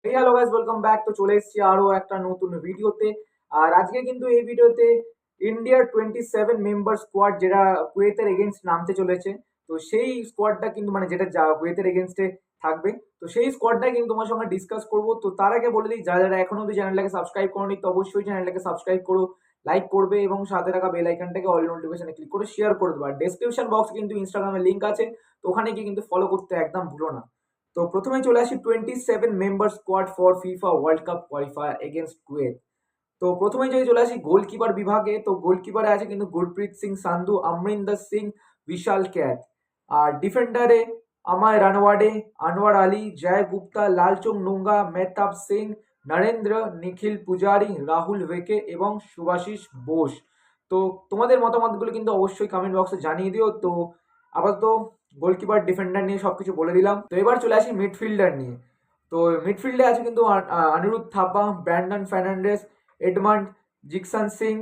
Hello guys, welcome back. তো চলে এসেছি আরো একটা নতুন ভিডিওতে। আর আজকে কিন্তু এই ভিডিওতে ইন্ডিয়ার 27 মেম্বার স্কোয়াড যেটা কুয়েতের এগেনস্ট নামতে চলেছে। তো সেই স্কোয়াডটা কিন্তু মানে যেটা কুয়েতের এগেনস্টে থাকবে। তো সেই স্কোয়াডটাই কিন্তু তোমার সঙ্গে ডিসকাস করব। তো তার আগে বলে দিই, যারা যারা এখনো অব্দি চ্যানেলটাকে সাবস্ক্রাইব করোনি তো অবশ্যই চ্যানেলটাকে সাবস্ক্রাইব করো, লাইক করবে এবং সাথে থাকা বেল আইকনটাকে অল নোটিফিকেশনে ক্লিক করে শেয়ার করে দেবো। আর ডেসক্রিপশন বক্সে কিন্তু ইনস্টাগ্রামের লিঙ্ক আছে, তো ওখানে গিয়ে কিন্তু ফলো করতে একদম ভুলো না। তো প্রথমে চলে আসি 27 member squad for FIFA world cup qualifier against Kuwait. তো প্রথমেই যদি চলে আসি গোলকিপার বিভাগে, তো গোলকিপারে আছে কিন্তু গুরপ্রীত সিং সান্ধু, অমরিন্দর সিং, বিশাল ক্যাত। আর ডিফেন্ডারে আমায় রানওয়াডে, আনোয়ার আলী, জয় গুপ্তা, লালচুং নুঙ্গা, মেহতাব সিং, নরেন্দ্র, নিখিল পূজারি, রাহুল ভেকে এবং শুভাশিস বোস। তো তোমাদের মতামতগুলো কিন্তু অবশ্যই কমেন্ট বক্সে জানিয়ে দিও। তো আপাতত গোলকিপার ডিফেন্ডার নিয়ে সবকিছু বলে দিলাম। তো এবার চলে আসি মিডফিল্ডার নিয়ে। তো মিডফিল্ডে আছে কিন্তু অনিরুদ্ধ থাপা, ব্র্যান্ডন ফার্নান্ডেস, এডমান্ড জিকসন সিং,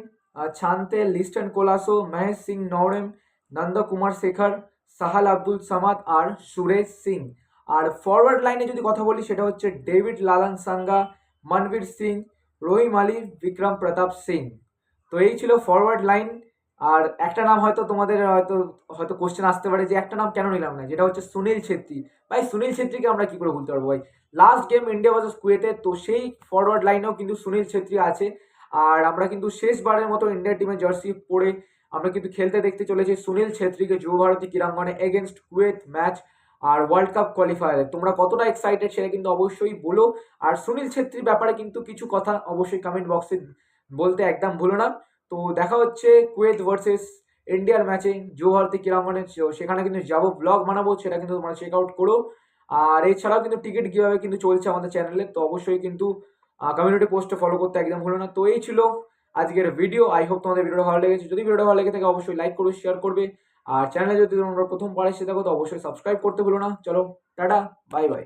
ছান্তে লিস্টন কোলাসো, মহেশ সিং নওরেম, নন্দ কুমার শেখর, সাহাল আব্দুল সামাদ আর সুরেশ সিং। আর ফরওয়ার্ড লাইনে যদি কথা বলি সেটা হচ্ছে ডেভিড লালান সাঙ্গা, মনবীর সিং, রহিম আলী, বিক্রম প্রতাপ সিং। তো এই ছিল ফরওয়ার্ড লাইন। আর একটা নাম হয়তো তোমাদের হয়তো হয়তো কোশ্চেন আসতে পারে যে একটা নাম কেন নিলাম না, যেটা হচ্ছে সুনীল ছেত্রী। ভাই সুনীল ছেত্রীকে আমরা কি করে ভুলতে পারবো ভাই, লাস্ট গেম ইন্ডিয়া ভার্সেস কুয়েতে, তো সেই ফরওয়ার্ড লাইনেও কিন্তু সুনীল ছেত্রী আছে। আর আমরা কিন্তু শেষবারের মতো ইন্ডিয়ার টিমের জার্সি পরে আমরা কিন্তু খেলতে দেখতে চলেছি সুনীল ছেত্রীকে যুব ভারতী ক্রীড়াঙ্গনে এগেনস্ট কুয়েত ম্যাচ আর ওয়ার্ল্ড কাপ কোয়ালিফায়ারে। তোমরা কতটা এক্সাইটেড সেটা কিন্তু অবশ্যই বলো। আর সুনীল ছেত্রীর ব্যাপারে কিন্তু কিছু কথা অবশ্যই কমেন্ট বক্সে বলতে একদম ভুলো না। তো দেখা হচ্ছে কুয়েত ভার্সেস ইন্ডিয়ার ম্যাচে যুব ভারতী ক্রীড়াঙ্গনে। সেখানে কিন্তু যাবো, ব্লগ বানাবো, সেটা কিন্তু তোমরা চেক আউট করো। আর এছাড়াও কিন্তু টিকিট কিভাবে কিন্তু চলছে আমাদের চ্যানেলে, তো অবশ্যই কিন্তু কমিউনিটি পোস্টে ফলো করতে একদম ভুলো না। তো এই ছিল আজকের ভিডিও। আই হোপ তোমাদের ভিডিওটা ভালো লেগেছে। যদি ভিডিওটা ভালো লেগে থাকে অবশ্যই লাইক করবে, শেয়ার করবে। আর চ্যানেলে যদি তোমরা প্রথম বার এসে থাকো তো অবশ্যই সাবস্ক্রাইব করতে ভুলো না। চলো টাটা, বাই বাই।